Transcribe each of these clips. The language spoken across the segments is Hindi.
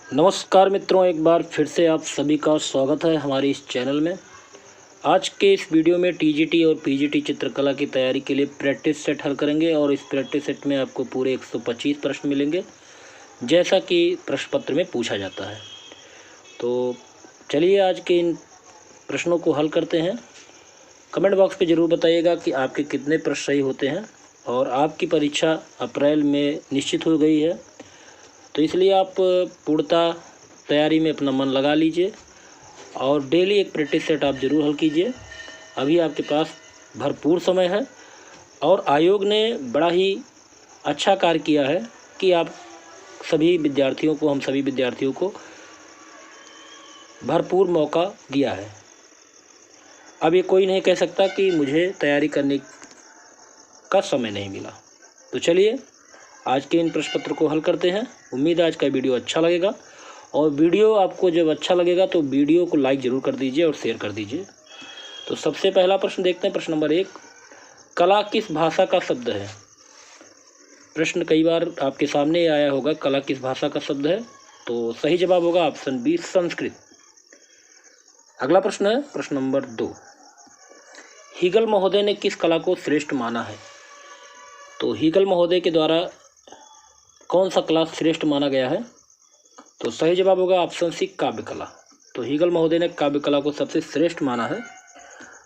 नमस्कार मित्रों, एक बार फिर से आप सभी का स्वागत है हमारे इस चैनल में। आज के इस वीडियो में टीजीटी और पीजीटी चित्रकला की तैयारी के लिए प्रैक्टिस सेट हल करेंगे और इस प्रैक्टिस सेट में आपको पूरे 125 प्रश्न मिलेंगे, जैसा कि प्रश्न पत्र में पूछा जाता है। तो चलिए आज के इन प्रश्नों को हल करते हैं। कमेंट बॉक्स में ज़रूर बताइएगा कि आपके कितने प्रश्न सही होते हैं। और आपकी परीक्षा अप्रैल में निश्चित हो गई है, तो इसलिए आप पूर्णतः तैयारी में अपना मन लगा लीजिए और डेली एक प्रैक्टिस सेट आप ज़रूर हल कीजिए। अभी आपके पास भरपूर समय है और आयोग ने बड़ा ही अच्छा कार्य किया है कि हम सभी विद्यार्थियों को भरपूर मौका दिया है। अब ये कोई नहीं कह सकता कि मुझे तैयारी करने का समय नहीं मिला। तो चलिए आज के इन प्रश्न पत्र को हल करते हैं। उम्मीद है आज का वीडियो अच्छा लगेगा, और वीडियो आपको जब अच्छा लगेगा तो वीडियो को लाइक ज़रूर कर दीजिए और शेयर कर दीजिए। तो सबसे पहला प्रश्न देखते हैं। प्रश्न नंबर 1, कला किस भाषा का शब्द है? प्रश्न कई बार आपके सामने आया होगा, कला किस भाषा का शब्द है? तो सही जवाब होगा ऑप्शन बी, संस्कृत। अगला प्रश्न है प्रश्न नंबर 2, हीगल महोदय ने किस कला को श्रेष्ठ माना है? तो हीगल महोदय के द्वारा कौन सा कला श्रेष्ठ माना गया है? तो सही जवाब होगा ऑप्शन सी, काव्य कला। तो हीगल महोदय ने काव्य कला को सबसे श्रेष्ठ माना है।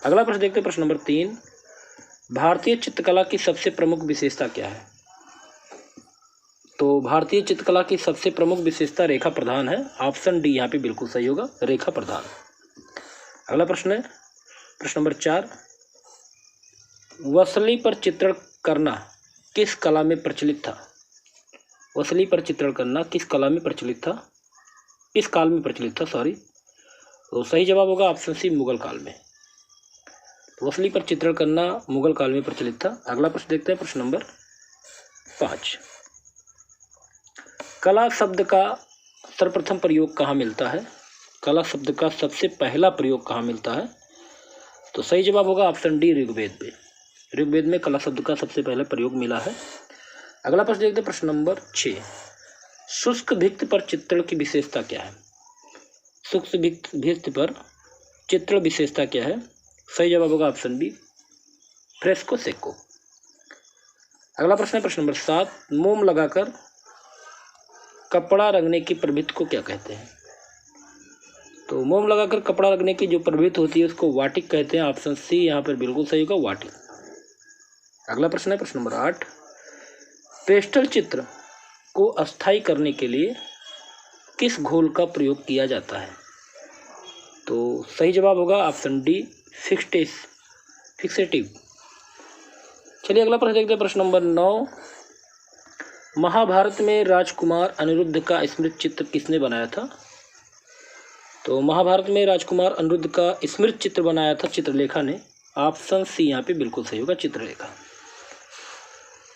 अगला प्रश्न देखते हैं। प्रश्न नंबर 3, भारतीय चित्रकला की सबसे प्रमुख विशेषता क्या है? तो भारतीय चित्रकला की सबसे प्रमुख विशेषता रेखा प्रधान है। ऑप्शन डी यहाँ पे बिल्कुल सही होगा, रेखा प्रधान। अगला प्रश्न है प्रश्न नंबर 4, वसली पर चित्रण करना किस कला में प्रचलित था? वसली पर चित्रण करना किस कला में प्रचलित था? इस काल में प्रचलित था, सॉरी। तो सही जवाब होगा ऑप्शन सी, मुगल काल में। वसली पर चित्रण करना मुगल काल में प्रचलित था। अगला प्रश्न देखते हैं। प्रश्न नंबर 5, कला शब्द का सर्वप्रथम प्रयोग कहाँ मिलता है? कला शब्द का सबसे पहला प्रयोग कहाँ मिलता है? तो सही जवाब होगा ऑप्शन डी, ऋग्वेद में। ऋग्वेद में कला शब्द का सबसे पहला प्रयोग मिला है। अगला प्रश्न देखते हैं। प्रश्न नंबर 6, शुष्क भित्ति पर चित्रण की विशेषता क्या है? शुष्क भित्ति पर चित्रण विशेषता क्या है? सही जवाब होगा ऑप्शन बी, फ्रेस्को सेको। अगला प्रश्न है प्रश्न नंबर 7, मोम लगाकर कपड़ा रंगने की प्रवृत्ति को क्या कहते हैं? तो मोम लगाकर कपड़ा रंगने की जो प्रवृत्ति होती है उसको वाटिक कहते हैं। ऑप्शन सी यहाँ पर बिल्कुल सही होगा, वाटिक। अगला प्रश्न है प्रश्न नंबर 8, पेस्टल चित्र को अस्थायी करने के लिए किस घोल का प्रयोग किया जाता है? तो सही जवाब होगा ऑप्शन डी, फिक्सेटिव। चलिए अगला प्रश्न देखते हैं। प्रश्न नंबर 9, महाभारत में राजकुमार अनिरुद्ध का स्मृति चित्र किसने बनाया था? तो महाभारत में राजकुमार अनिरुद्ध का स्मृति चित्र बनाया था चित्रलेखा ने। ऑप्शन सी यहाँ पे बिल्कुल सही होगा, चित्रलेखा।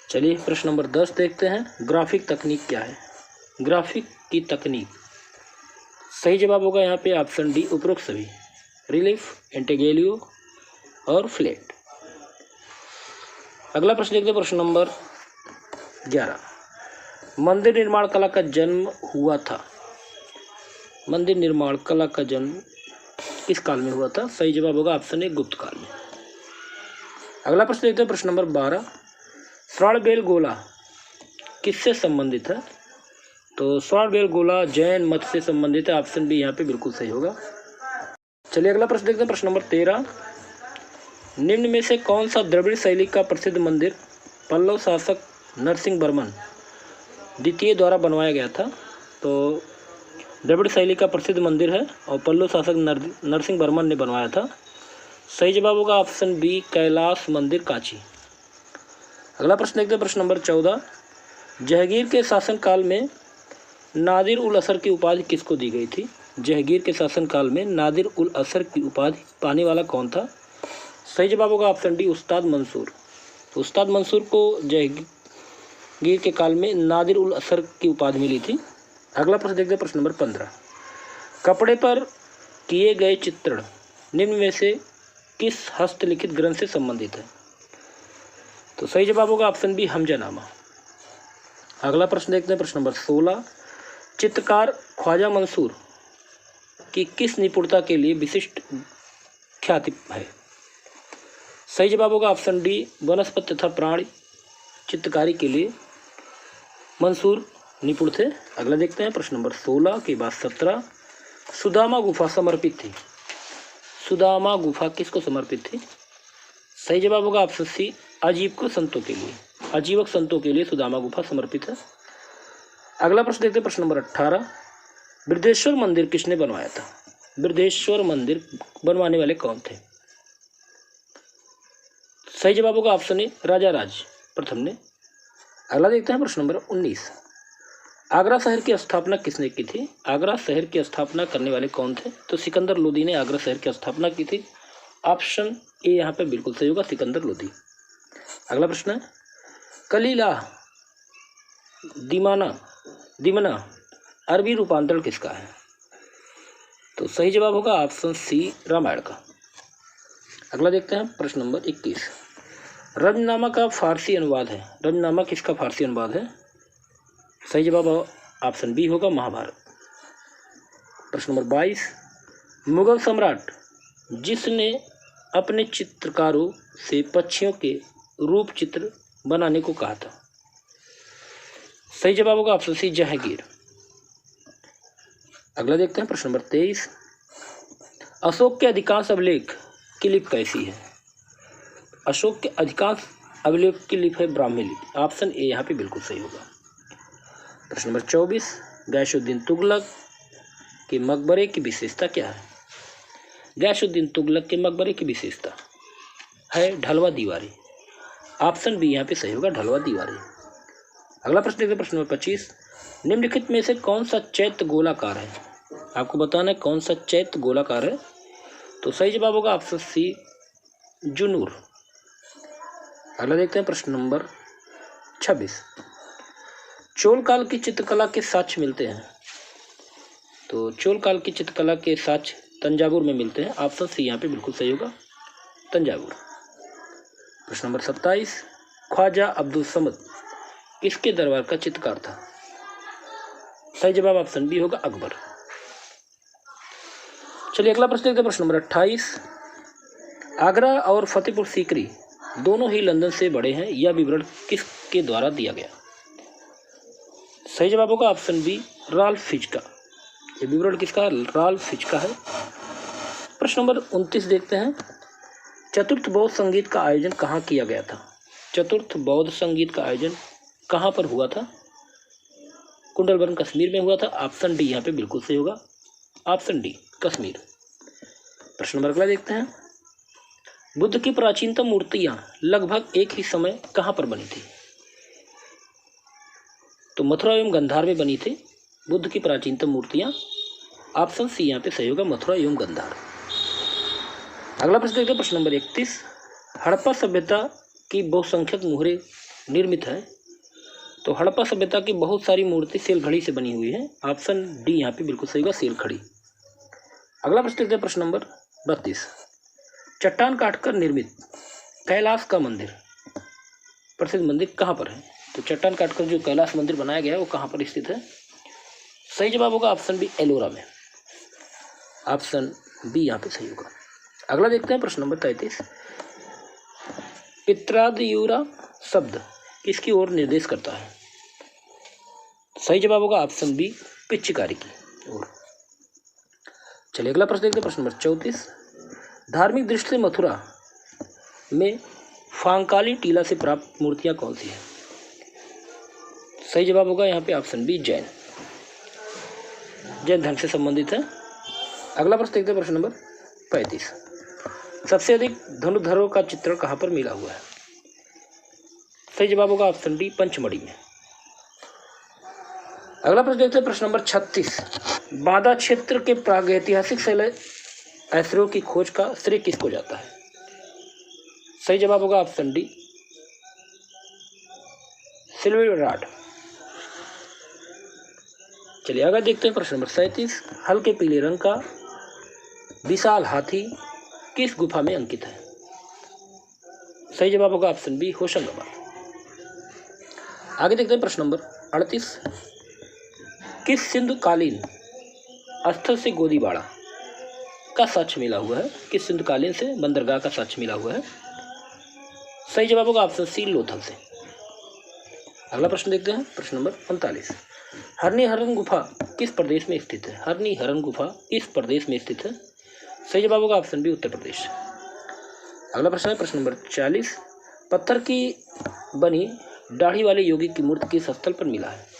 चलिए प्रश्न नंबर 10 देखते हैं। ग्राफिक तकनीक क्या है? ग्राफिक की तकनीक, सही जवाब होगा यहाँ पे ऑप्शन डी, उपरोक्त सभी, रिलीफ, इंटेग्रेलियो और फ्लैट। अगला प्रश्न देखते हैं। प्रश्न नंबर 11, मंदिर निर्माण कला का जन्म हुआ था? मंदिर निर्माण कला का जन्म किस काल में हुआ था? सही जवाब होगा ऑप्शन ए, गुप्त काल में। अगला प्रश्न देखते हैं। प्रश्न नंबर 12, श्रवणबेलगोला किससे संबंधित है? तो श्रवणबेलगोला जैन मत से संबंधित है। ऑप्शन बी यहाँ पे बिल्कुल सही होगा। चलिए अगला प्रश्न देखते हैं। प्रश्न नंबर 13, निम्न में से कौन सा द्रविड़ शैली का प्रसिद्ध मंदिर पल्लव शासक नरसिंह वर्मन द्वितीय द्वारा बनवाया गया था? तो द्रविड़ शैली का प्रसिद्ध मंदिर है और पल्लव शासक नरसिंह वर्मन ने बनवाया था। सही जवाब होगा ऑप्शन बी, कैलाश मंदिर, कांची। अगला प्रश्न देखते हैं। प्रश्न नंबर 14, जहांगीर के शासनकाल में नादिर उल असर की उपाधि किसको दी गई थी? जहांगीर के शासनकाल में नादिर उल असर की उपाधि पाने वाला कौन था? सही जवाब होगा ऑप्शन डी, उस्ताद मंसूर। उस्ताद मंसूर को जहांगीर के काल में नादिर उल असर की उपाधि मिली थी। अगला प्रश्न देखते हैं। प्रश्न नंबर 15, कपड़े पर किए गए चित्रण निम्न में से किस हस्तलिखित ग्रंथ से संबंधित है? तो सही जवाब होगा ऑप्शन बी, हमजानामा। अगला प्रश्न देखते हैं। प्रश्न नंबर 16, चित्रकार ख्वाजा मंसूर की किस निपुणता के लिए विशिष्ट ख्याति है? सही जवाब होगा ऑप्शन डी, वनस्पति तथा प्राणी चित्रकारी के लिए मंसूर निपुण थे। अगला देखते हैं प्रश्न नंबर 16 के बाद 17। सुदामा गुफा समर्पित थी। सुदामा गुफा किसको समर्पित थी? सही जवाब होगा ऑप्शन सी, आजीवक संतों के लिए। आजीवक संतों के लिए सुदामा गुफा समर्पित है। अगला प्रश्न देखते हैं प्रश्न नंबर 18। बृहदेश्वर मंदिर किसने बनवाया था? बृहदेश्वर मंदिर बनवाने वाले कौन थे? सही जवाब होगा ऑप्शन ए, राजा राज प्रथम ने। अगला देखते हैं प्रश्न नंबर 19। आगरा शहर की स्थापना किसने की थी? आगरा शहर की स्थापना करने वाले कौन थे? तो सिकंदर लोदी ने आगरा शहर की स्थापना की थी। ऑप्शन ए यहाँ पे बिल्कुल सही होगा, सिकंदर लोदी। अगला प्रश्न है, कलीला दिमना अरबी रूपांतरण किसका है? तो सही जवाब होगा ऑप्शन सी, रामायण का। अगला देखते हैं प्रश्न नंबर 21। रजनामा का फारसी अनुवाद है। रजनामा किसका फारसी अनुवाद है? सही जवाब ऑप्शन बी होगा, महाभारत। प्रश्न नंबर 22। मुगल सम्राट जिसने अपने चित्रकारों से पक्षियों के रूप चित्र बनाने को कहा था? सही जवाब होगा ऑप्शन सी, जहांगीर। अगला देखते हैं प्रश्न नंबर 23। अशोक के अधिकांश अभिलेख की लिपि कैसी है? अशोक के अधिकांश अभिलेख की लिपि है ब्राह्मी लिपि। ऑप्शन ए यहाँ पे बिल्कुल सही होगा। प्रश्न नंबर 24। गयासुद्दीन तुगलक के मकबरे की विशेषता क्या है? गयासुद्दीन तुगलक के मकबरे की विशेषता है ढलवा दीवारें। ऑप्शन बी यहाँ पे सही होगा, ढलवा दीवारें। अगला प्रश्न देखते हैं प्रश्न नंबर 25। निम्नलिखित में से कौन सा चैत्य गोलाकार है? आपको बताना है कौन सा चैत्य गोलाकार है। तो सही जवाब होगा ऑप्शन सी, जुनूर। अगला देखते हैं प्रश्न नंबर 26। चोल काल की चित्रकला के साक्ष्य मिलते हैं। तो चोल काल की चित्रकला के साक्ष्य तंजावुर में मिलते हैं। ऑप्शन सी यहाँ पे बिल्कुल सही होगा, तंजावुर। प्रश्न नंबर 27। ख्वाजा अब्दुल समद किसके दरबार का चित्रकार था? सही जवाब ऑप्शन बी होगा, अकबर। चलिए अगला प्रश्न देखते हैं प्रश्न नंबर 28। आगरा और फतेहपुर सीकरी दोनों ही लंदन से बड़े हैं, यह विवरण किसके द्वारा दिया गया? सही जवाब होगा ऑप्शन बी, राल्फ फिच का। ये विवरण किसका? राल्फ फिच का है। प्रश्न नंबर 29 देखते हैं। चतुर्थ बौद्ध संगीत का आयोजन कहाँ किया गया था? चतुर्थ बौद्ध संगीत का आयोजन कहाँ पर हुआ था? कुंडलबर्न कश्मीर में हुआ था। ऑप्शन डी यहाँ पे बिल्कुल सही होगा, ऑप्शन डी, कश्मीर। प्रश्न नंबर अगला देखते हैं। बुद्ध की प्राचीनतम मूर्तियां लगभग एक ही समय कहाँ पर बनी थी? तो मथुरा एवं गंधार में बनी थी बुद्ध की प्राचीनतम मूर्तियां। ऑप्शन सी यहाँ पे सही होगा, मथुरा एवं गंधार। अगला प्रश्न देखते हैं प्रश्न नंबर 31। हड़प्पा सभ्यता की बहुसंख्यक मुहरें निर्मित है। तो हड़प्पा सभ्यता की बहुत सारी मूर्ति सेल घड़ी से बनी हुई है। ऑप्शन डी यहाँ पे बिल्कुल सही होगा, सेल घड़ी। अगला प्रश्न देखते हैं प्रश्न नंबर 32। चट्टान काटकर निर्मित कैलाश का मंदिर, प्रसिद्ध मंदिर कहाँ पर है? तो चट्टान काटकर जो कैलाश मंदिर बनाया गया है वो कहाँ पर स्थित है? सही जवाब होगा ऑप्शन बी, एलोरा में। ऑप्शन बी यहाँ पे सही होगा। अगला देखते हैं प्रश्न नंबर 33। पित्रादयूरा शब्द किसकी ओर निर्देश करता है? सही जवाब होगा ऑप्शन बी, पिच्चकारी की ओर। चलिए अगला प्रश्न देखते हैं प्रश्न नंबर 34। धार्मिक दृष्टि से मथुरा में फांकाली टीला से प्राप्त मूर्तियां कौन सी हैं? सही जवाब होगा यहाँ पे ऑप्शन बी, जैन धर्म से संबंधित है। अगला प्रश्न देखते हैं प्रश्न नंबर 35। सबसे अधिक धनुर्धरों का चित्रण कहाँ पर मिला हुआ है? सही जवाब होगा ऑप्शन डी, पंचमढ़ी में। अगला प्रश्न देखते हैं प्रश्न नंबर 36। बांदा क्षेत्र के प्रागैतिहासिक शैल ऐश्वर्यों की खोज का श्रेय किसको जाता है? सही जवाब होगा ऑप्शन डी, सिल्वेराड। चलिए आगे देखते हैं प्रश्न नंबर 37। हल्के पीले रंग का विशाल हाथी किस गुफा में अंकित है? सही जवाब होगा ऑप्शन बी, होशंगाबाद। आगे देखते हैं प्रश्न नंबर 38। किस सिंधुकालीन स्थल से गोदीबाड़ा का साक्ष्य मिला हुआ है? किस सिंधुकालीन से बंदरगाह का साक्ष्य मिला हुआ है? सही जवाब होगा ऑप्शन सी, लोथल से। अगला प्रश्न देखते हैं, प्रश्न नंबर 45। हरनी-हरन गुफा किस प्रदेश में स्थित है? हरनी-हरन गुफा किस प्रदेश में स्थित है? सही जवाब होगा ऑप्शन बी, उत्तर प्रदेश। अगला प्रश्न है प्रश्न नंबर 40। पत्थर की बनी दाढ़ी वाले योगी की मूर्ति किस स्थल पर मिला है?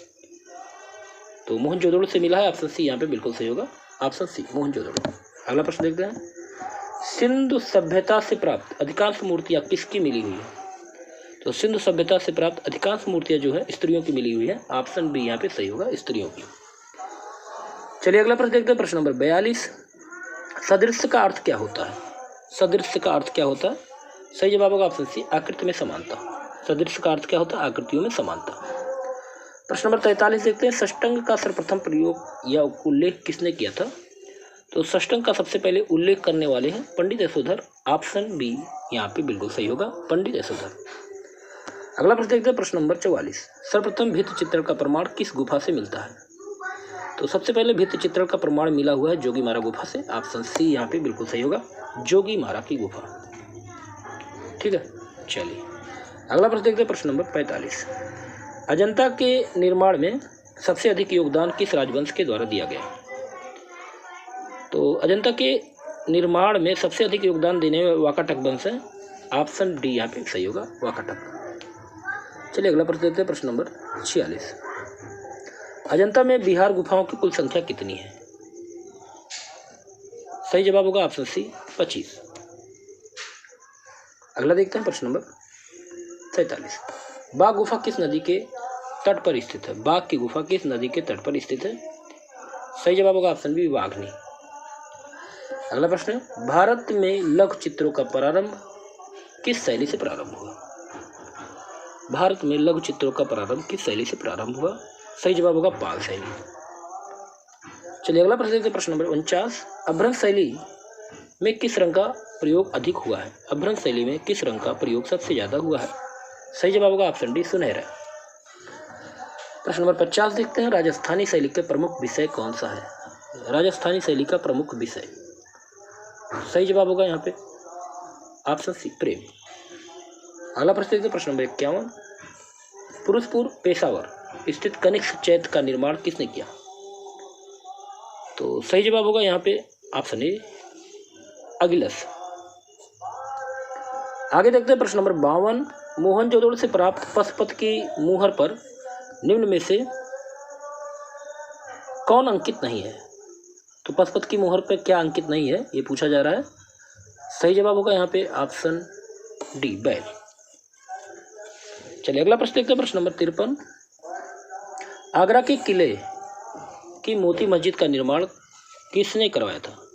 तो मोहनजोदड़ो से मिला है, ऑप्शन सी यहाँ पे बिल्कुल सही होगा, ऑप्शन सी मोहनजोदड़ो। अगला प्रश्न देखते हैं, सिंधु सभ्यता से प्राप्त अधिकांश मूर्तियाँ किसकी मिली हुई है? तो सिंधु सभ्यता से प्राप्त अधिकांश मूर्तियाँ जो है स्त्रियों की मिली हुई है, ऑप्शन बी यहाँ पे सही होगा, स्त्रियों की। चलिए अगला प्रश्न देखते हैं, प्रश्न नंबर 42। सदृश्य का अर्थ क्या होता है? सदृश्य का अर्थ क्या होता है? सही जवाब होगा ऑप्शन सी, आकृति में समानता। सदृश्य का अर्थ क्या होता है? आकृतियों में समानता। प्रश्न नंबर 43 देखते हैं, षष्टंग का सर्वप्रथम प्रयोग या उल्लेख किसने किया था? तो षष्टंग का सबसे पहले उल्लेख करने वाले हैं पंडित यशोधर, ऑप्शन बी यहाँ पे बिल्कुल सही होगा, पंडित यशोधर। अगला प्रश्न देखते हैं, प्रश्न नंबर 44। सर्वप्रथम भित्ति चित्रण का प्रमाण किस गुफा से मिलता है? तो सबसे पहले भित्ति चित्रण का प्रमाण मिला हुआ है जोगीमारा गुफा से, ऑप्शन सी यहाँ पे बिल्कुल सही होगा, जोगीमारा की गुफा। ठीक है, चलिए अगला प्रश्न देखते हैं, प्रश्न नंबर 45। अजंता के निर्माण में सबसे अधिक योगदान किस राजवंश के द्वारा दिया गया? तो अजंता के निर्माण में सबसे अधिक योगदान देने में वाकाटक वंश है, ऑप्शन डी यहाँ पे सही होगा, वाकाटक। चलिए अगला प्रश्न देखते हैं, प्रश्न नंबर 46। अजंता में बिहार गुफाओं की कुल संख्या कितनी है? सही जवाब होगा ऑप्शन सी, 25। अगला देखते हैं, प्रश्न नंबर 47। बाघ गुफा किस नदी के तट पर स्थित है? बाघ की गुफा किस नदी के तट पर स्थित है? सही जवाब होगा ऑप्शन बी, वाघनी। अगला प्रश्न है, भारत में लघु चित्रों का प्रारंभ किस शैली से प्रारंभ हुआ? भारत में लघु चित्रों का प्रारंभ किस शैली से प्रारंभ हुआ? सही जवाब होगा पाल शैली। चलिए अगला प्रश्न देखते हैं, प्रश्न नंबर 49। अभ्रंश शैली में किस रंग का प्रयोग अधिक हुआ है? अभ्रंश शैली में किस रंग का प्रयोग सबसे ज्यादा हुआ है? सही जवाब होगा ऑप्शन डी, सुनहरा। प्रश्न नंबर 50 देखते हैं, राजस्थानी शैली के प्रमुख विषय कौन सा है? राजस्थानी शैली का प्रमुख विषय, सही जवाब होगा यहाँ पे ऑप्शन सी, प्रेम। अगला प्रश्न देखते हैं, प्रश्न नंबर 51। पुरुषपुर पेशावर स्थित कनिष्क चैत्य का निर्माण किसने किया? तो सही जवाब होगा यहाँ पे ऑप्शन ए, अगिलस। आगे देखते हैं, प्रश्न नंबर 52। मोहनजोदड़ो से प्राप्त पशुपत की मुहर पर निम्न में से कौन अंकित नहीं है? तो पशुपत की मुहर पर क्या अंकित नहीं है, ये पूछा जा रहा है। सही जवाब होगा यहाँ पे ऑप्शन डी, बैल। चलिए अगला प्रश्न देखते हैं, प्रश्न नंबर 53। आगरा के किले की मोती मस्जिद का निर्माण किसने करवाया था?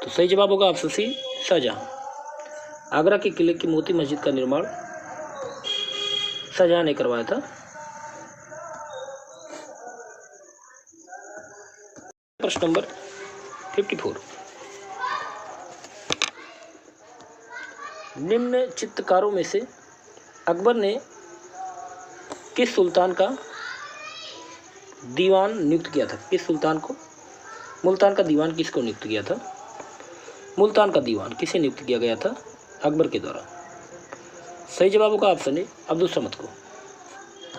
तो सही जवाब होगा ऑप्शन सी, शाहजहां। आगरा के किले की मोती मस्जिद का निर्माण शाहजहां ने करवाया था। प्रश्न नंबर 54। निम्न चित्रकारों में से अकबर ने किस सुल्तान का दीवान नियुक्त किया था? किस सुल्तान को? मुल्तान का दीवान किसको नियुक्त किया था? मुल्तान का दीवान किसे नियुक्त किया गया था? अकबर के द्वारा। सही जवाब होगा ऑप्शन ए, अब्दुल समद को।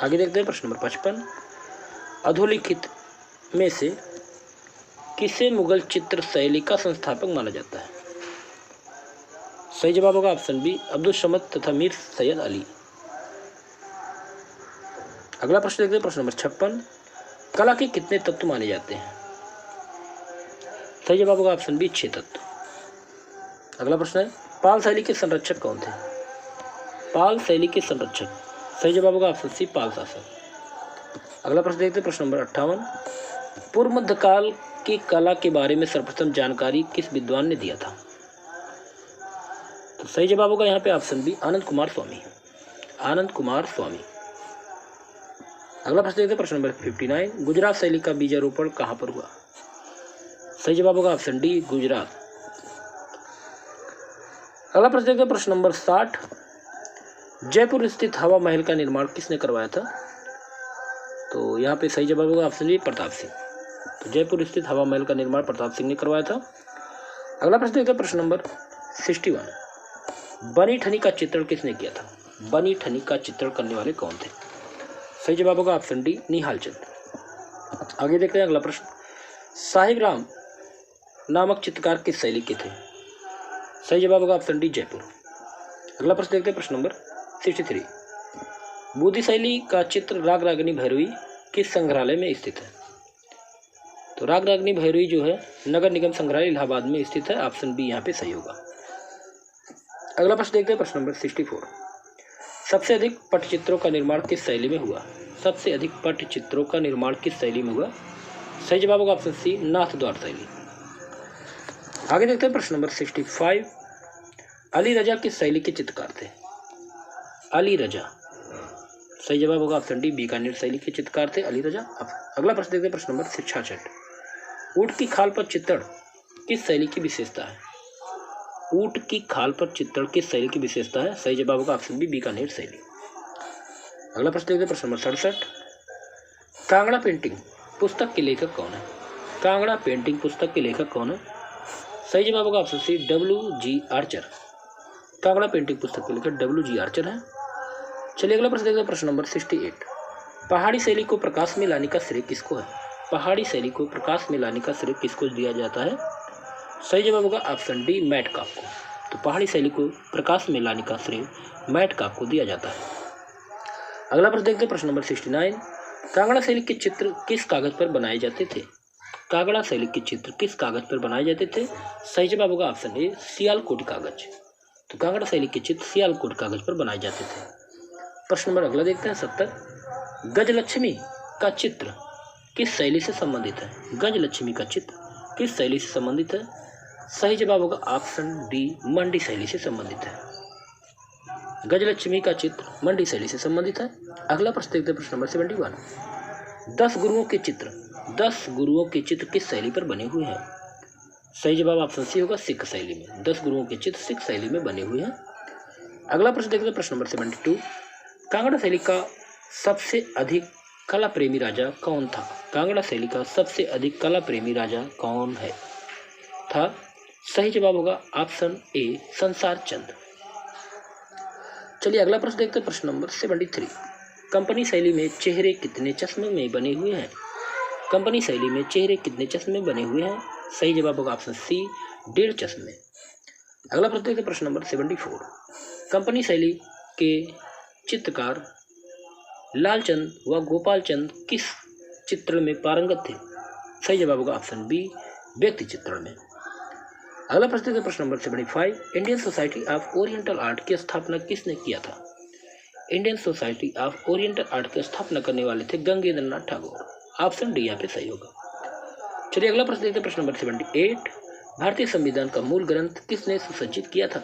आगे देखते हैं, प्रश्न नंबर 55। अधोलिखित में से किसे मुगल चित्र शैली का संस्थापक माना जाता है? सही जवाब होगा ऑप्शन बी, अब्दुल समद तथा मीर सैयद अली। अगला प्रश्न देखते हैं, प्रश्न नंबर 56। कला के कितने तत्व माने जाते हैं? सही जवाब होगा ऑप्शन बी, 6 तत्व। अगला प्रश्न है, पाल शैली के संरक्षक कौन थे? पाल शैली के संरक्षक, सही जवाब होगा ऑप्शन सी, पाल शासक। अगला प्रश्न देखते हैं, प्रश्न नंबर 58। पूर्व मध्यकाल की कला के बारे में सर्वप्रथम जानकारी किस विद्वान ने दिया था? तो सही जवाब होगा यहाँ पे ऑप्शन बी, आनंद कुमार स्वामी। आनंद कुमार स्वामी। अगला प्रश्न देखते हैं, प्रश्न नंबर 59। गुजरात शैली का बीजारोपण कहाँ पर हुआ? सही जवाब होगा ऑप्शन डी, गुजरात। अगला प्रश्न देखते हैं, प्रश्न नंबर 60। जयपुर स्थित हवा महल का निर्माण किसने करवाया था? तो तो यहाँ पे सही जवाब होगा ऑप्शन बी प्रताप सिंह। तो जयपुर स्थित हवा महल का निर्माण प्रताप सिंह ने करवाया था। अगला प्रश्न देखते हैं, प्रश्न नंबर 61। बनी ठनी का चित्रण किसने किया था? बनी ठनी का चित्रण करने वाले कौन थे? सही जवाब होगा ऑप्शन डी निहाल चंद। आगे देखते हैं अगला प्रश्न। साहिब राम नामक चित्रकार किस शैली के थे? सही जवाब होगा ऑप्शन डी जयपुर। अगला प्रश्न देखते हैं, प्रश्न नंबर 63। बूदी शैली का चित्र राग रागिनी भैरवी किस संग्रहालय में स्थित है? तो राग रागिनी भैरवी जो है नगर निगम संग्रहालय इलाहाबाद में स्थित है। ऑप्शन बी यहाँ पे सही होगा। अगला प्रश्न देखते हैं, प्रश्न नंबर 64। सबसे अधिक पटचित्रों का निर्माण किस शैली में हुआ? सबसे अधिक पटचित्रों का निर्माण किस शैली में हुआ? सही जवाब होगा ऑप्शन सी नाथ द्वार शैली। आगे देखते हैं, प्रश्न नंबर 65। अली रजा किस शैली के चित्रकार थे? अली रजा। सही जवाब होगा ऑप्शन डी बीकानेर शैली के चित्रकार थे अली रजा। अगला प्रश्न देखते हैं, प्रश्न नंबर 66। ऊंट की खाल पर चित्रण किस शैली की विशेषता है? ऊंट की खाल पर चित्रण किस शैली की विशेषता है? सही जवाब होगा ऑप्शन बी बीकानेर शैली। अगला प्रश्न देखते हैं, प्रश्न नंबर 67। कांगड़ा पेंटिंग पुस्तक के लेखक कौन है? कांगड़ा पेंटिंग पुस्तक के लेखक कौन है? सही जवाब होगा option C W.G. Archer. Kangra painting पुस्तक के लेखक W.G. आर्चर है। चलिए अगला प्रश्न देखते हैं, प्रश्न नंबर 68। पहाड़ी शैली को प्रकाश में लाने का श्रेय किसको है? पहाड़ी शैली को प्रकाश में लाने का श्रेय किसको दिया जाता है? सही जवाब होगा ऑप्शन डी मैट काप को। तो पहाड़ी शैली को प्रकाश में लाने का श्रेय मैट काप को दिया जाता है। अगला प्रश्न देखते हैं, प्रश्न नंबर 69। कांगड़ा शैली के चित्र किस कागज पर बनाए जाते थे? कांगड़ा शैली के चित्र किस कागज पर बनाए जाते थे? सही जवाब होगा ऑप्शन ए सियालकोट कागज। तो कांगड़ा शैली के चित्र सियालकोट कागज पर बनाए जाते थे। प्रश्न नंबर अगला देखते हैं 70। गजलक्ष्मी का चित्र किस शैली से संबंधित है? गजलक्ष्मी का चित्र किस शैली से संबंधित है? सही जवाब होगा ऑप्शन डी मंडी शैली से संबंधित है। गजलक्ष्मी का चित्र मंडी शैली से संबंधित है। अगला प्रश्न देखते हैं, प्रश्न नंबर 71। 10 गुरुओं के चित्र किस शैली पर बने हुए हैं? सही जवाब ऑप्शन सी होगा सिख शैली में। 10 गुरुओं के चित्र सिख शैली में बने हुए हैं। अगला प्रश्न देखते हैं, प्रश्न नंबर 72। कांगड़ा शैली का सबसे अधिक कला प्रेमी राजा कौन था? कांगड़ा शैली का सबसे अधिक कला प्रेमी राजा कौन है था? सही जवाब होगा ऑप्शन ए संसार चंद। चलिए अगला प्रश्न देखते हैं, प्रश्न नंबर 73। कंपनी शैली में चेहरे कितने चश्मे में बने हुए हैं? कंपनी शैली में चेहरे कितने चश्मे बने हुए हैं? सही जवाब होगा ऑप्शन सी 1.5 चश्मे। अगला प्रश्न देखते हैं, प्रश्न नंबर 74। कंपनी शैली के चित्रकार लालचंद व गोपाल चंद किस चित्रण में पारंगत थे? सही जवाब होगा ऑप्शन बी व्यक्ति चित्रण में। अगला प्रश्न है प्रश्न number 75। Indian society of oriental art की स्थापना किसने किया था? Indian society of oriental art की स्थापना करने वाले थे गंगेंद्र नाथ टैगोर। ऑप्शन डी यहाँ पे सही होगा। चलिए अगला प्रश्न देखते हैं, प्रश्न नंबर 78। भारतीय संविधान का मूल ग्रंथ किसने सुसज्जित किया था?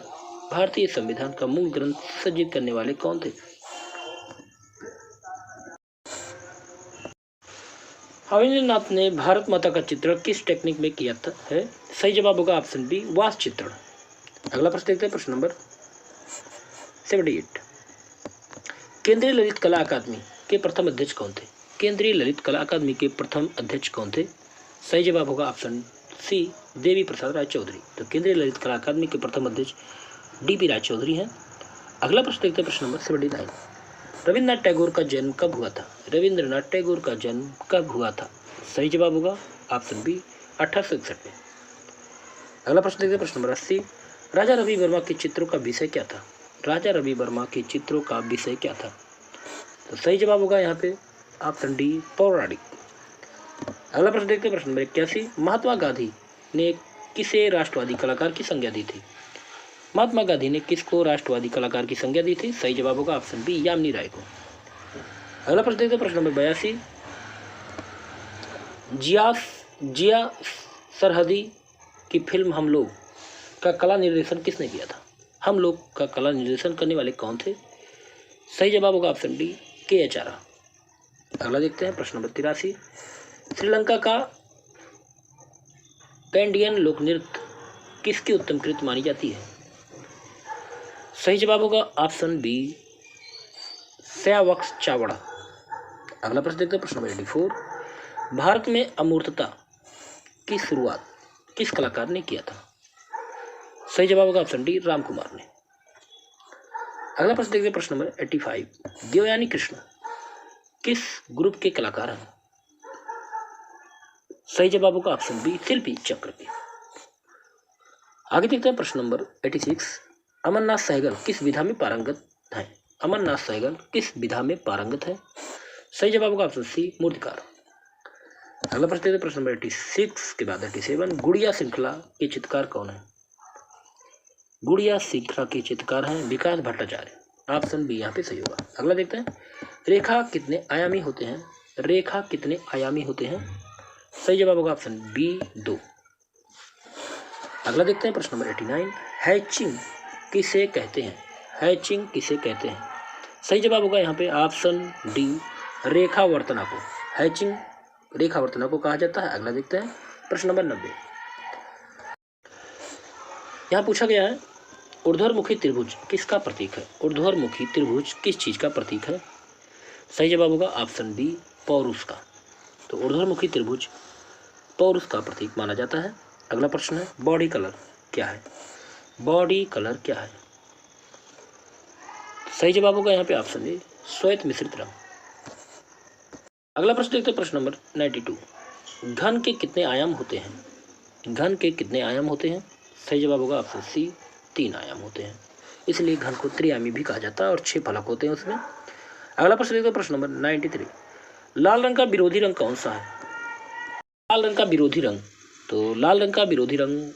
भारतीय संविधान का मूल ग्रंथ सुसज्जित करने वाले कौन थे? हविंद्रनाथ ने भारत माता का चित्रण किस टेक्निक में किया था है? सही जवाब होगा ऑप्शन बी वास चित्रण। अगला प्रश्न देखते हैं, प्रश्न नंबर 78। केंद्रीय ललित कला अकादमी के प्रथम अध्यक्ष कौन थे? केंद्रीय ललित कला अकादमी के प्रथम अध्यक्ष कौन थे? सही जवाब होगा ऑप्शन सी देवी प्रसाद राय चौधरी। तो केंद्रीय ललित कला अकादमी के प्रथम अध्यक्ष DP राय चौधरी हैं। अगला प्रश्न देखते हैं, प्रश्न नंबर 79। रविन्द्रनाथ टैगोर का जन्म कब हुआ था? रविन्द्रनाथ टैगोर का जन्म कब हुआ था? सही जवाब होगा ऑप्शन बी 1861 में। अगला प्रश्न देखते हैं, प्रश्न नंबर 80। राजा रवि वर्मा के चित्रों का विषय क्या था? राजा रवि वर्मा के चित्रों का विषय क्या था? तो सही जवाब होगा यहाँ पे ऑप्शन डी पौराणिक। अगला प्रश्न देखते हैं, प्रश्न नंबर 81। महात्मा गांधी ने किसे राष्ट्रवादी कलाकार की संज्ञा दी थी? महात्मा गांधी ने किसको राष्ट्रवादी कलाकार की संज्ञा दी थी? सही जवाब होगा ऑप्शन बी यामिनी राय को। अगला प्रश्न देखते हैं, प्रश्न नंबर 82। जिया सरहदी की फिल्म हम लोग का कला निर्देशन किसने किया था? हम लोग का कला निर्देशन करने वाले कौन थे? सही जवाब होगा ऑप्शन डी KH आरा। अगला देखते हैं, प्रश्न नंबर 83। श्रीलंका का पैंडियन लोक नृत्य किसकी उत्तम कृति मानी जाती है? सही जवाब होगा ऑप्शन बी श्यावक्स चावड़ा। अगला प्रश्न देखते हैं, प्रश्न नंबर 84। भारत में अमूर्तता की शुरुआत किस कलाकार ने किया था? सही जवाब होगा ऑप्शन डी, राम कुमार ने। अगला प्रश्न देखते हैं, प्रश्न नंबर 85। देवयानी कृष्ण किस ग्रुप के कलाकार हैं? सही जवाब होगा ऑप्शन बी, शिल्पी चक्र के। आगे देखते हैं, प्रश्न नंबर 86। अमरनाथ सहगल किस विधा में पारंगत है? अमरनाथ सहगल किस विधा में पारंगत है? सही जवाब होगा ऑप्शन सी, मूर्तिकार। अगला प्रश्न देखते हैं, प्रश्न नंबर 86 के बाद 87। गुड़िया श्रृंखला के चित्रकार कौन है? गुड़िया श्रृंखला के चित्रकार हैं विकास भट्टाचार्य। ऑप्शन बी यहाँ पे सही होगा। अगला देखते हैं, रेखा कितने आयामी होते हैं? रेखा कितने आयामी होते हैं? सही जवाब होगा ऑप्शन बी, 2। अगला देखते हैं, प्रश्न नंबर 89। हैचिंग किसे कहते हैं? हैचिंग किसे कहते हैं? सही जवाब होगा यहाँ पे ऑप्शन डी, रेखावर्तना को। हैचिंग रेखावर्तना को कहा जाता है। अगला देखते हैं, प्रश्न नंबर 90। यहाँ पूछा गया है, ऊर्ध्वमुखी त्रिभुज किसका प्रतीक है? ऊर्ध्वमुखी त्रिभुज किस चीज का प्रतीक है? सही जवाब होगा ऑप्शन बी, पौरुष का। तो ऊर्ध्वमुखी त्रिभुज पौरुष का प्रतीक माना जाता है। अगला प्रश्न है, बॉडी कलर क्या है? बॉडी कलर क्या है? सही जवाब होगा यहाँ पे ऑप्शन ए, श्वेत मिश्रित रंग। अगला प्रश्न देखते हैं, प्रश्न नंबर 92। घन के कितने आयाम होते हैं? घन के कितने आयाम होते हैं? सही जवाब होगा ऑप्शन सी, 3 आयाम होते हैं। इसलिए घन को त्रिआयामी भी कहा जाता है और 6 फलक होते हैं उसमें। अगला प्रश्न देखते हैं, प्रश्न नंबर 93। लाल रंग का विरोधी रंग कौन सा है? लाल रंग का विरोधी रंग, तो लाल रंग का विरोधी रंग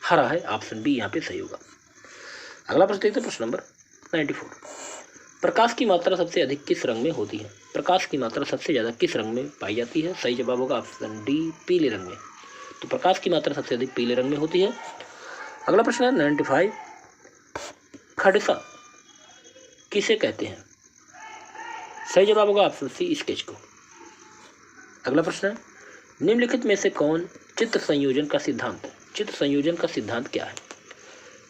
हरा है। ऑप्शन बी यहाँ पे सही होगा। अगला प्रश्न देखते हैं, प्रश्न नंबर 94। प्रकाश की मात्रा सबसे अधिक किस रंग में होती है? प्रकाश की मात्रा सबसे ज़्यादा किस रंग में पाई जाती है? सही जवाब होगा ऑप्शन डी, पीले रंग में। तो प्रकाश की मात्रा सबसे अधिक पीले रंग में होती है। अगला प्रश्न है 95। खडसा किसे कहते हैं? सही जवाब होगा ऑप्शन सी, स्केच को। अगला प्रश्न है, निम्नलिखित में से कौन चित्र संयोजन का सिद्धांत है? चित्र संयोजन का सिद्धांत क्या है?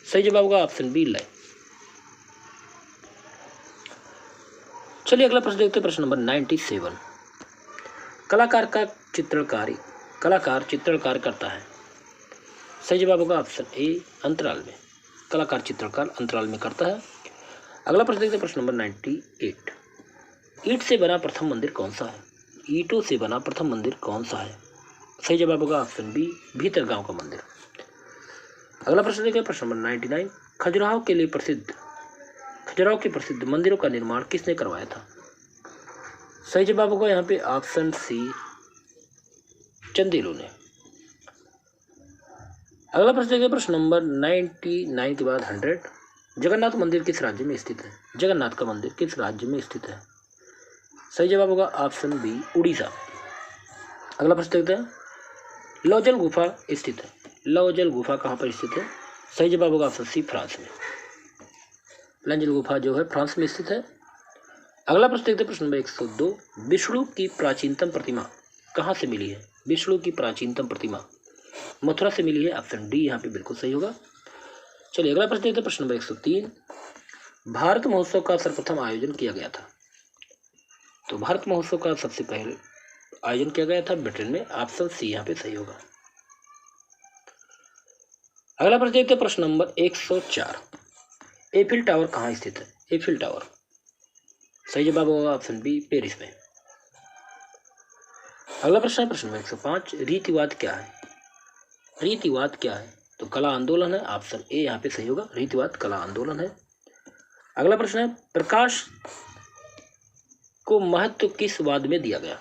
सही जवाब होगा ऑप्शन बी, लय। चलिए अगला प्रश्न देखते हैं, प्रश्न नंबर 97। कलाकार चित्रणकार करता है। सही जवाब होगा ऑप्शन ए, अंतराल में। कलाकार चित्रकार अंतराल में करता है। अगला प्रश्न देखते हैं, प्रश्न नंबर 98। ईंट से बना प्रथम मंदिर कौन सा है? ईंटों से बना प्रथम मंदिर कौन सा है? सही जवाब होगा ऑप्शन बी, भीतरगांव का मंदिर। अगला प्रश्न देखते हैं, प्रश्न नंबर 99। खजुराहो के प्रसिद्ध मंदिरों का निर्माण किसने करवाया था? सही जवाब होगा यहाँ पे ऑप्शन सी, चंदेलों ने। अगला प्रश्न देखिए, प्रश्न नंबर 99 के बाद 100। जगन्नाथ मंदिर किस राज्य में स्थित है? जगन्नाथ का मंदिर किस राज्य में स्थित है? सही जवाब होगा ऑप्शन बी, उड़ीसा। अगला प्रश्न देखते हैं, लौजल गुफा स्थित है। लौजल गुफा कहाँ पर स्थित है? सही जवाब होगा ऑप्शन सी, फ्रांस में। लौजल गुफा जो है फ्रांस में स्थित है। अगला प्रश्न देखते हैं, प्रश्न नंबर 102। विष्णु की प्राचीनतम प्रतिमा कहाँ से मिली है? विष्णु की प्राचीनतम प्रतिमा मथुरा से मिली है। ऑप्शन डी यहाँ पे बिल्कुल सही होगा। चलिए अगला प्रश्न देखते हैं, प्रश्न नंबर 103। भारत महोत्सव का सर्वप्रथम आयोजन किया गया था। तो भारत महोत्सव का सबसे पहले आयोजन किया गया था ब्रिटेन में। ऑप्शन सी यहाँ पे सही होगा। अगला प्रश्न देखते हैं, प्रश्न नंबर 104। एफिल टावर कहाँ स्थित है? एफिल टावर सही जवाब होगा ऑप्शन बी, पेरिस में। अगला प्रश्न है प्रश्न नंबर 105। रीतिवाद क्या है? रीतिवाद क्या है? तो कला आंदोलन है। ऑप्शन ए यहाँ पे सही होगा, रीतिवाद कला आंदोलन है। अगला प्रश्न है, प्रकाश को महत्व किस वाद में दिया गया?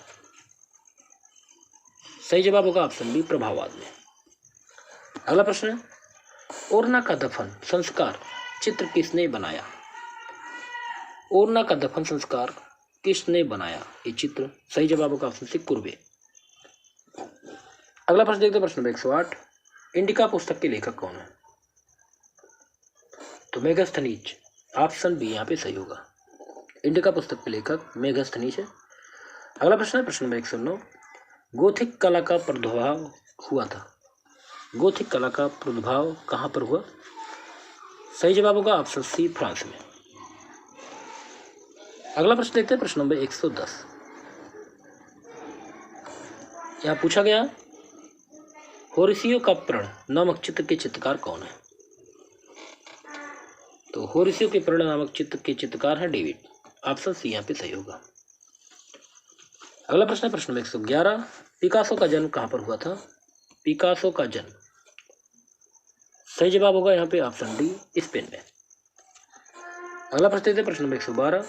सही जवाब होगा ऑप्शन बी, प्रभाववाद में। अगला प्रश्न है, ओरना का दफन संस्कार चित्र किसने बनाया? ओरना का दफन संस्कार किसने बनाया ये चित्र? सही जवाब होगा ऑप्शन सी, कुर्बे। अगला प्रश्न देखते हैं, प्रश्न नंबर 108। इंडिका पुस्तक के लेखक कौन है? तो मेगास्थनीज। ऑप्शन बी यहाँ पे सही होगा, इंडिका पुस्तक के लेखक मेगास्थनीज है। अगला प्रश्न है प्रश्न नंबर 109। गोथिक कला का प्रादुर्भाव हुआ था। गोथिक कला का प्रादुर्भाव कहाँ पर हुआ? सही जवाब होगा ऑप्शन सी, फ्रांस में। अगला प्रश्न देखते हैं, प्रश्न नंबर 110। यहाँ पूछा गया होरेसियो का प्रण नामक चित्र के चित्रकार कौन है? तो होरेसियो के प्रण नामक चित्र के चित्रकार है डेविड। ऑप्शन सी यहाँ पे सही होगा। अगला प्रश्न है प्रश्न नंबर 111। पिकासो का जन्म कहाँ पर हुआ था? पिकासो का जन्म, सही जवाब होगा यहाँ पे ऑप्शन डी, स्पेन में। अगला प्रश्न देखते हैं प्रश्न नंबर 112।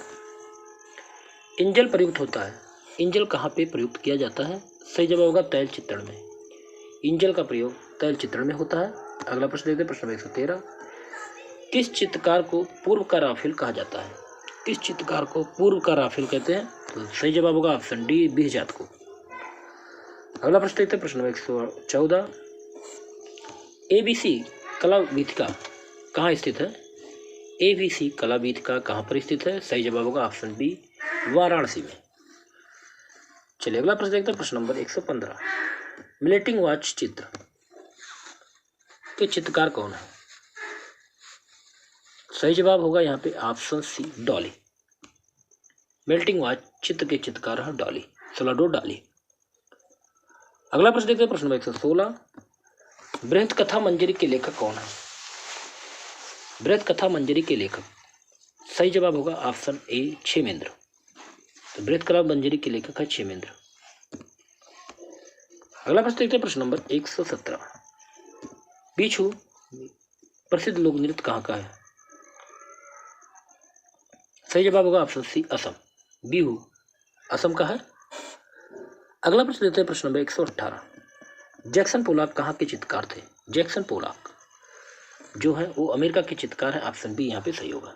इंजल प्रयुक्त होता है, इंजल कहाँ पे प्रयुक्त किया जाता है? सही जवाब होगा तैल चित्रण में। इंजल का प्रयोग तैल चित्रण में होता है। अगला प्रश्न देखते हैं प्रश्न नंबर 113। किस चित्रकार को पूर्व का राफेल कहा जाता है? किस चित्रकार को पूर्व का राफेल कहते हैं? तो सही जवाब होगा ऑप्शन डी, बीहजात को। अगला प्रश्न देखते हैं प्रश्न नंबर 114। एबीसी कला वीथिका कहाँ स्थित है? एबीसी कला वीथिका कहाँ पर स्थित है? सही जवाब होगा ऑप्शन बी, वाराणसी में। चलिए अगला प्रश्न देखते हैं प्रश्न नंबर 115। मिलेटिंग वॉच चित्र के चित्रकार कौन है? सही जवाब होगा यहाँ पे option C, Dali. Melting watch चित्र के चित्रकार है डॉली, सलाडो डॉली। अगला प्रश्न देखते हैं प्रश्न नंबर 116। बृहत कथा मंजरी के लेखक कौन है? बृहत कथा मंजरी के लेखक, सही जवाब होगा ऑप्शन ए, क्षेमेंद्र। तो बृहत कथा मंजरी के लेखक है क्षेमेंद्र। अगला प्रश्न देखते हैं प्रश्न नंबर 117। बिछु प्रसिद्ध लोक नृत्य कहाँ का है? सही जवाब होगा ऑप्शन सी, असम। बिहू असम का है। अगला प्रश्न देते हैं प्रश्न नंबर 118। जैक्सन पोलाक कहाँ के चित्रकार थे? जैक्सन पोलाक जो है वो अमेरिका के चित्रकार है। ऑप्शन बी यहाँ पे सही होगा।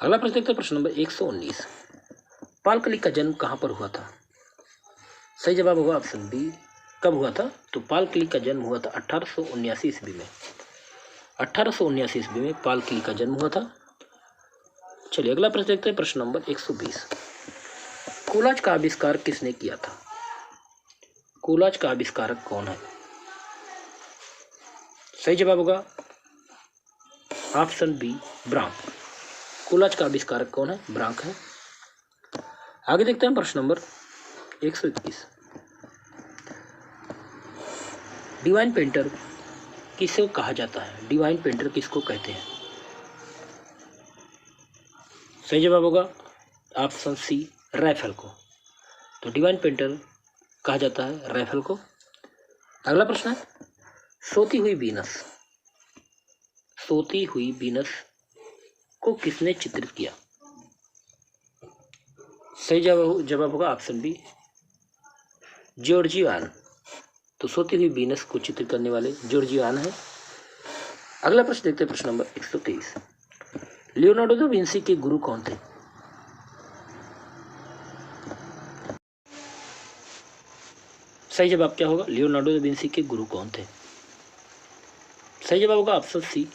अगला प्रश्न देखते हैं प्रश्न नंबर 119। पालकली का जन्म कहाँ पर हुआ था? सही जवाब होगा ऑप्शन बी, कब हुआ था? तो पालकली का जन्म हुआ था 1879 ईस्वी में। 1879 ईस्वी में पालकली का जन्म हुआ था। चलिए अगला प्रश्न देखते हैं प्रश्न नंबर 120। कोलाज का आविष्कार किसने किया था? कोलाज का आविष्कारक कौन है? सही जवाब होगा ऑप्शन बी, ब्रांक। कोलाज का आविष्कारक कौन है? ब्रांक है। आगे देखते हैं प्रश्न नंबर 121। डिवाइन पेंटर किसे कहा जाता है? डिवाइन पेंटर किसको कहते हैं? सही जवाब होगा ऑप्शन सी, राइफल को। तो डिवाइन पेंटर कहा जाता है राइफल को। अगला प्रश्न है सोती हुई वीनस, सोती हुई वीनस को किसने चित्रित किया? सही जवाब होगा ऑप्शन बी, जॉर्जियान। तो सोती हुई वीनस को चित्रित करने वाले जॉर्जियान है। अगला प्रश्न देखते हैं प्रश्न नंबर 123। लियोनार्डो दा विंसी के गुरु कौन थे? सही जवाब क्या होगा? लियोनार्डो दा विंसी के गुरु कौन थे? सही जवाब होगा option C,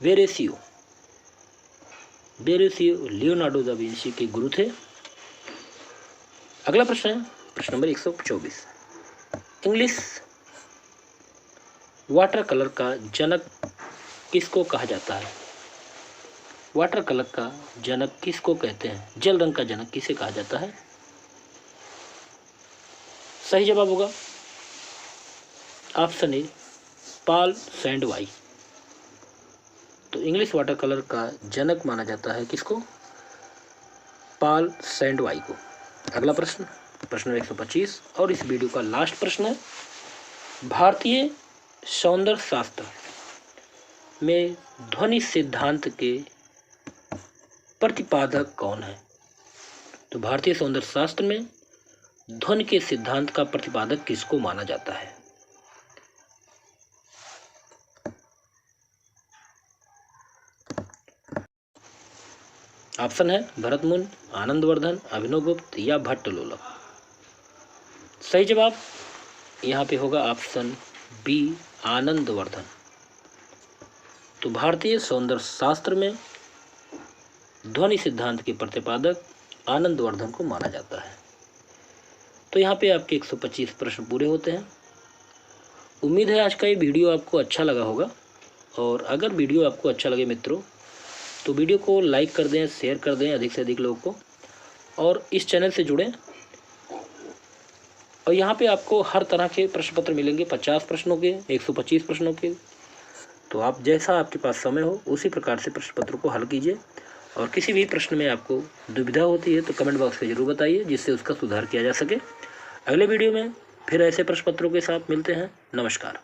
Verrocchio. Verrocchio Leonardo da Vinci के गुरु थे। अगला प्रश्न है प्रश्न नंबर 124। इंग्लिश वाटर कलर का जनक किसको कहा जाता है? वाटर कलर का जनक किसको कहते हैं? जल रंग का जनक किसे कहा जाता है? सही जवाब होगा ऑप्शन ए, पॉल सैंडवाई। तो इंग्लिश वाटर कलर का जनक माना जाता है किसको? पॉल सैंडवाई को। अगला प्रश्न प्रश्न 125 और इस वीडियो का लास्ट प्रश्न है। भारतीय सौंदर्य शास्त्र में ध्वनि सिद्धांत के प्रतिपादक कौन है? तो भारतीय सौंदर्य शास्त्र में ध्वनि के सिद्धांत का प्रतिपादक किसको माना जाता है? ऑप्शन है भरतमुनि, आनंदवर्धन, अभिनवगुप्त या भट्टलोलक। सही जवाब यहाँ पे होगा ऑप्शन बी, आनंदवर्धन। तो भारतीय सौंदर्य शास्त्र में ध्वनि सिद्धांत के प्रतिपादक आनंदवर्धन को माना जाता है। तो यहाँ पे आपके 125 प्रश्न पूरे होते हैं। उम्मीद है आज का ये वीडियो आपको अच्छा लगा होगा। और अगर वीडियो आपको अच्छा लगे मित्रों तो वीडियो को लाइक कर दें, शेयर कर दें अधिक से अधिक लोगों को, और इस चैनल से जुड़ें। और यहाँ पे आपको हर तरह के प्रश्न पत्र मिलेंगे, 50 प्रश्नों के, 125 प्रश्नों के। तो आप जैसा आपके पास समय हो उसी प्रकार से प्रश्न पत्र को हल कीजिए। और किसी भी प्रश्न में आपको दुविधा होती है तो कमेंट बॉक्स में ज़रूर बताइए, जिससे उसका सुधार किया जा सके। अगले वीडियो में फिर ऐसे प्रश्न पत्रों के साथ मिलते हैं। नमस्कार।